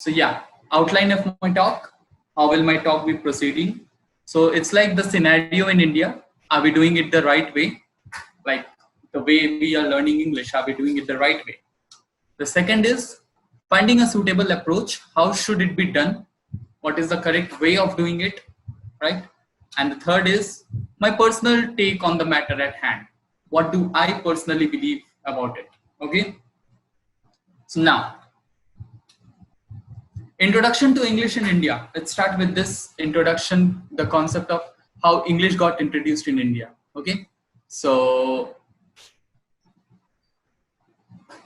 So yeah, outline of my talk. How will my talk be proceeding? So it's like the scenario in India. Are we doing it the right way? Like the way we are learning English, are we doing it the right way? The second is finding a suitable approach. How should it be done? What is the correct way of doing it? Right? And the third is my personal take on the matter at hand. What do I personally believe about it? Okay. So now, introduction to English in India. Let's start with this introduction, the concept of how English got introduced in India. Okay. So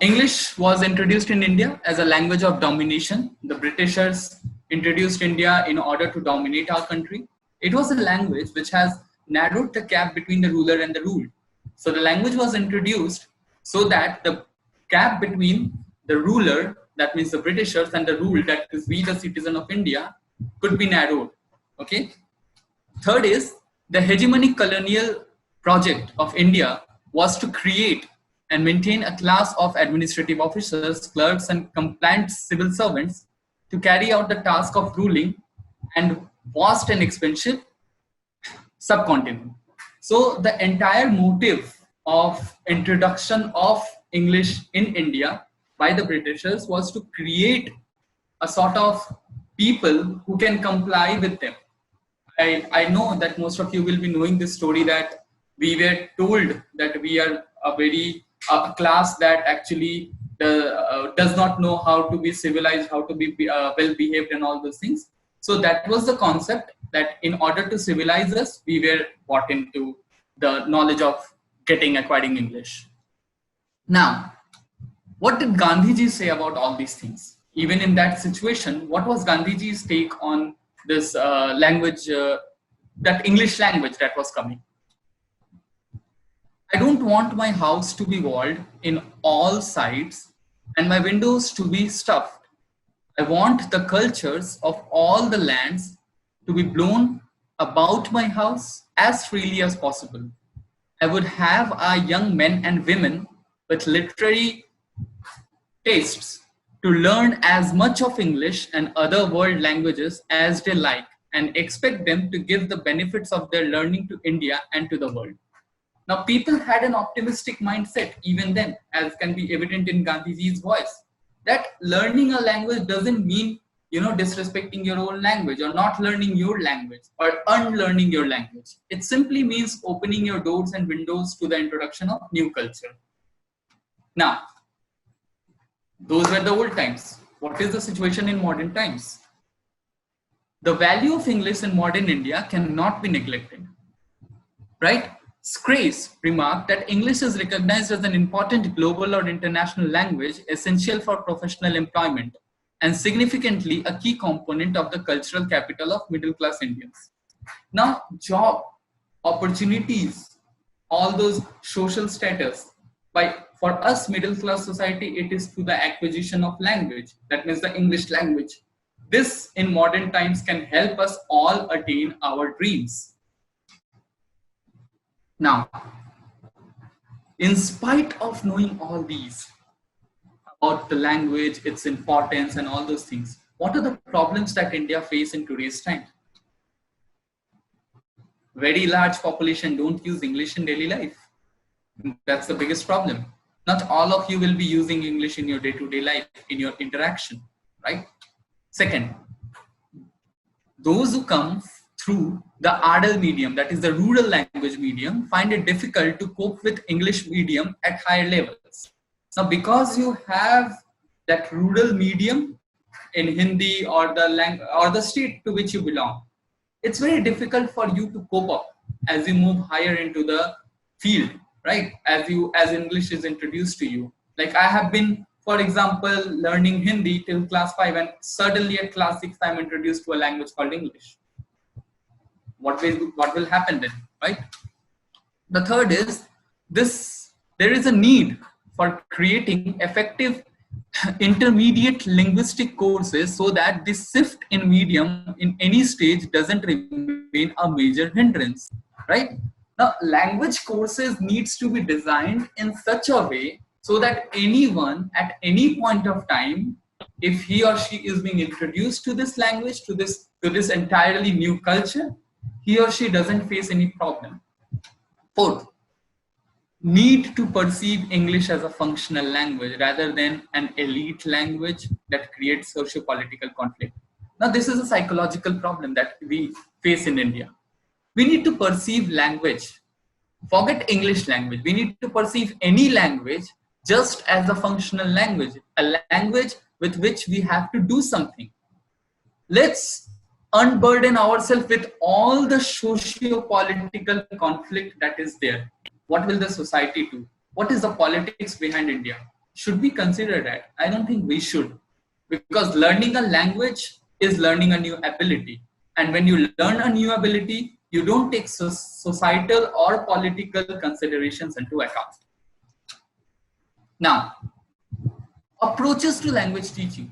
English was introduced in India as a language of domination. The Britishers introduced India in order to dominate our country. It was a language which has narrowed the gap between the ruler and the ruled. So the language was introduced so that the gap between the ruler, that means the Britishers, and the ruled, that is we the citizen of India, could be narrowed. Okay. Third is the hegemonic colonial project of India was to create and maintain a class of administrative officers, clerks, and compliant civil servants to carry out the task of ruling and vast and expensive subcontinent. So the entire motive of introduction of English in India by the Britishers was to create a sort of people who can comply with them. I know that most of you will be knowing this story, that we were told that we are a class that actually does not know how to be civilized, how to be well behaved, and all those things. So that was the concept, that in order to civilize us, we were brought into the knowledge of acquiring English. Now, what did Gandhiji say about all these things? Even in that situation, what was Gandhiji's take on this language, that English language that was coming? I don't want my house to be walled in all sides and my windows to be stuffed. I want the cultures of all the lands to be blown about my house as freely as possible. I would have our young men and women with literary tastes to learn as much of English and other world languages as they like, and expect them to give the benefits of their learning to India and to the world. Now, people had an optimistic mindset even then, as can be evident in Gandhiji's voice, that learning a language doesn't mean, disrespecting your own language or not learning your language or unlearning your language. It simply means opening your doors and windows to the introduction of new culture. Now, those were the old times. What is the situation in modern times? The value of English in modern India cannot be neglected, right? Scrace remarked that English is recognized as an important global or international language essential for professional employment and significantly a key component of the cultural capital of middle-class Indians. Now, job, opportunities, all those social status, for us middle-class society, it is through the acquisition of language. That means the English language. This in modern times can help us all attain our dreams. Now, in spite of knowing all these about the language, its importance, and all those things, what are the problems that India face in today's time? Very large population don't use English in daily life. That's the biggest problem. Not all of you will be using English in your day-to-day life, in your interaction, right? Second, those who come through the ADL medium, that is the rural language medium, find it difficult to cope with English medium at higher levels. Now, because you have that rural medium in Hindi or the state to which you belong, it's very difficult for you to cope up as you move higher into the field, right? As English is introduced to you. Like I have been, for example, learning Hindi till class 5, and suddenly at class 6, I'm introduced to a language called English. What will happen then, right? The third is there is a need for creating effective intermediate linguistic courses so that the shift in medium in any stage doesn't remain a major hindrance, right? Now, language courses needs to be designed in such a way so that anyone at any point of time if he or she is being introduced to this language, to this entirely new culture, he or she doesn't face any problem. Fourth, need to perceive English as a functional language rather than an elite language that creates socio-political conflict. Now, this is a psychological problem that we face in India. We need to perceive language, forget English language. We need to perceive any language just as a functional language, a language with which we have to do something. Let's unburden ourselves with all the socio-political conflict that is there. What will the society do? What is the politics behind India? Should we consider that? I don't think we should, because learning a language is learning a new ability. And when you learn a new ability, you don't take societal or political considerations into account. Now, approaches to language teaching.